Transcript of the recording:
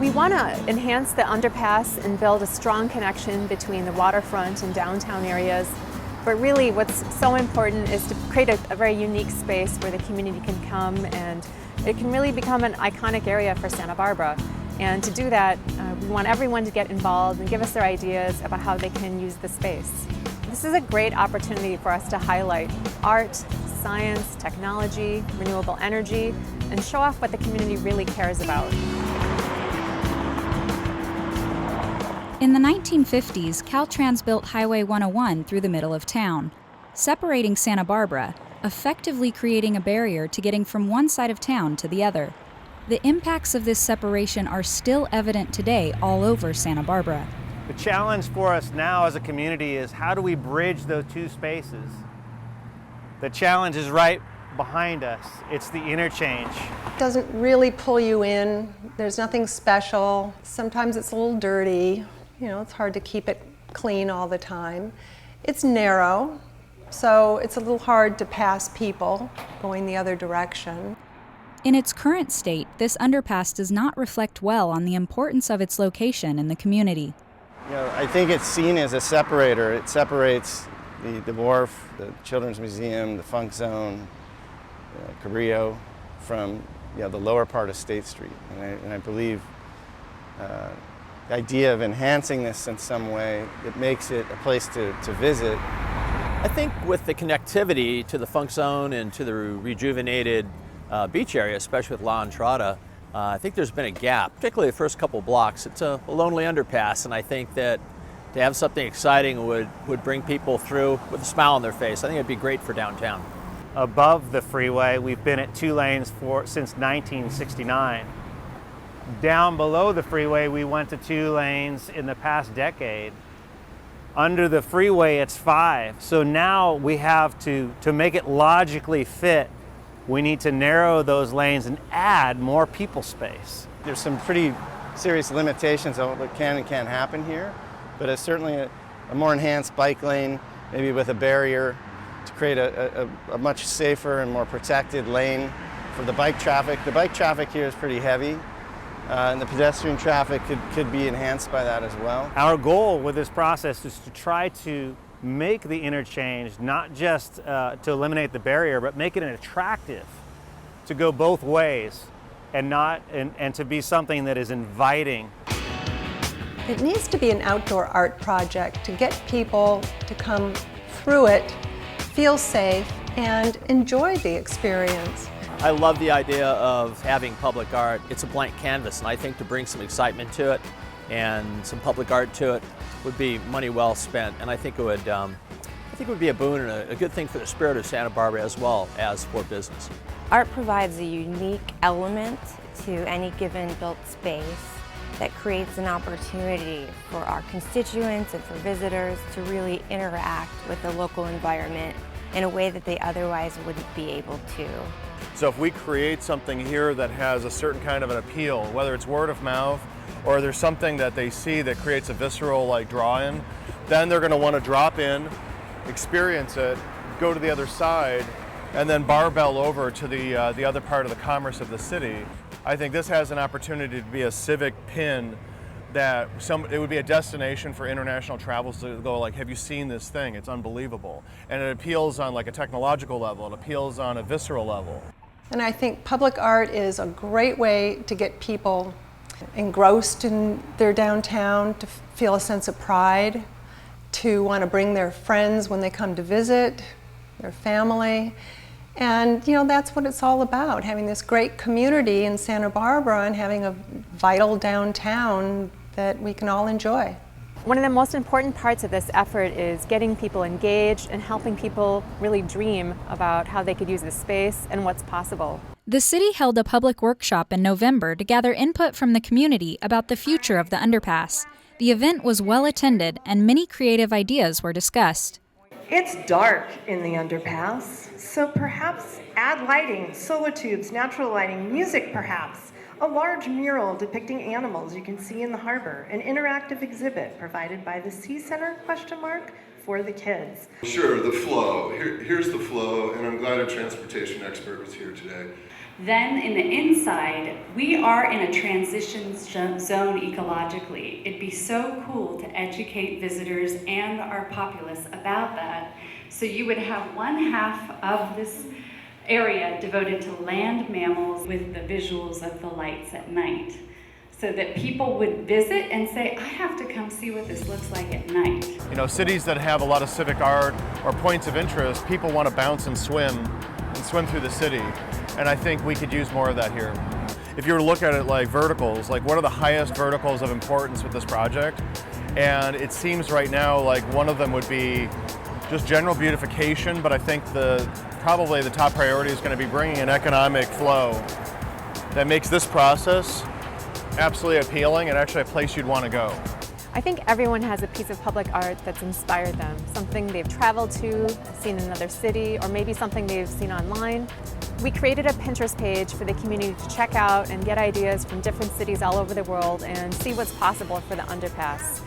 We want to enhance the underpass and build a strong connection between the waterfront and downtown areas. But really what's so important is to create a very unique space where the community can come and it can really become an iconic area for Santa Barbara. And to do that, we want everyone to get involved and give us their ideas about how they can use the space. This is a great opportunity for us to highlight art, science, technology, renewable energy, and show off what the community really cares about. In the 1950s, Caltrans built Highway 101 through the middle of town, separating Santa Barbara, effectively creating a barrier to getting from one side of town to the other. The impacts of this separation are still evident today all over Santa Barbara. The challenge for us now as a community is how do we bridge those two spaces? The challenge is right behind us. It's the interchange. It doesn't really pull you in. There's nothing special. Sometimes it's a little dirty. You know, it's hard to keep it clean all the time. It's narrow, so it's a little hard to pass people going the other direction. In its current state, this underpass does not reflect well on the importance of its location in the community. You know, I think it's seen as a separator. It separates the wharf, the Children's Museum, the Funk Zone, Cabrillo from the lower part of State Street. And I believe the idea of enhancing this in some way, it makes it a place to visit. I think with the connectivity to the Funk Zone and to the rejuvenated beach area, especially with La Entrada, I think there's been a gap, particularly the first couple blocks. It's a lonely underpass, and I think that to have something exciting would bring people through with a smile on their face. I think it'd be great for downtown. Above the freeway, we've been at 2 lanes since 1969. Down below the freeway, we went to 2 lanes in the past decade. Under the freeway, it's 5. So now we have to make it logically fit, we need to narrow those lanes and add more people space. There's some pretty serious limitations on what can and can't happen here, but it's certainly a more enhanced bike lane, maybe with a barrier to create a much safer and more protected lane for the bike traffic. The bike traffic here is pretty heavy, and the pedestrian traffic could be enhanced by that as well. Our goal with this process is to try to make the interchange not just to eliminate the barrier, but make it attractive to go both ways and to be something that is inviting. It needs to be an outdoor art project to get people to come through it, feel safe, and enjoy the experience. I love the idea of having public art. It's a blank canvas, and I think to bring some excitement to it and some public art to it would be money well spent, and I think it would be a boon and a good thing for the spirit of Santa Barbara as well as for business. Art provides a unique element to any given built space that creates an opportunity for our constituents and for visitors to really interact with the local environment in a way that they otherwise wouldn't be able to. So if we create something here that has a certain kind of an appeal, whether it's word of mouth or there's something that they see that creates a visceral draw-in, then they're going to want to drop in, experience it, go to the other side, and then barbell over to the other part of the commerce of the city. I think this has an opportunity to be a civic pin that it would be a destination for international travels to go have you seen this thing? It's unbelievable. And it appeals on a technological level, it appeals on a visceral level. And I think public art is a great way to get people engrossed in their downtown, to feel a sense of pride, to want to bring their friends when they come to visit, their family. And that's what it's all about, having this great community in Santa Barbara and having a vital downtown that we can all enjoy. One of the most important parts of this effort is getting people engaged and helping people really dream about how they could use this space and what's possible. The city held a public workshop in November to gather input from the community about the future of the underpass. The event was well attended and many creative ideas were discussed. It's dark in the underpass, so perhaps add lighting, solar tubes, natural lighting, music perhaps. A large mural depicting animals you can see in the harbor, an interactive exhibit provided by the Sea Center, for the kids. Sure, the flow. Here's the flow, and I'm glad a transportation expert was here today. Then in the inside, we are in a transition zone ecologically. It'd be so cool to educate visitors and our populace about that. So you would have one half of this area devoted to land mammals with the visuals of the lights at night, so that people would visit and say, I have to come see what this looks like at night. You know, cities that have a lot of civic art or points of interest, people want to bounce and swim through the city. And I think we could use more of that here. If you were to look at it like verticals, like what are the highest verticals of importance with this project? And it seems right now like one of them would be just general beautification, but I think probably the top priority is going to be bringing an economic flow that makes this process absolutely appealing and actually a place you'd want to go. I think everyone has a piece of public art that's inspired them, something they've traveled to, seen in another city, or maybe something they've seen online. We created a Pinterest page for the community to check out and get ideas from different cities all over the world and see what's possible for the Underpass.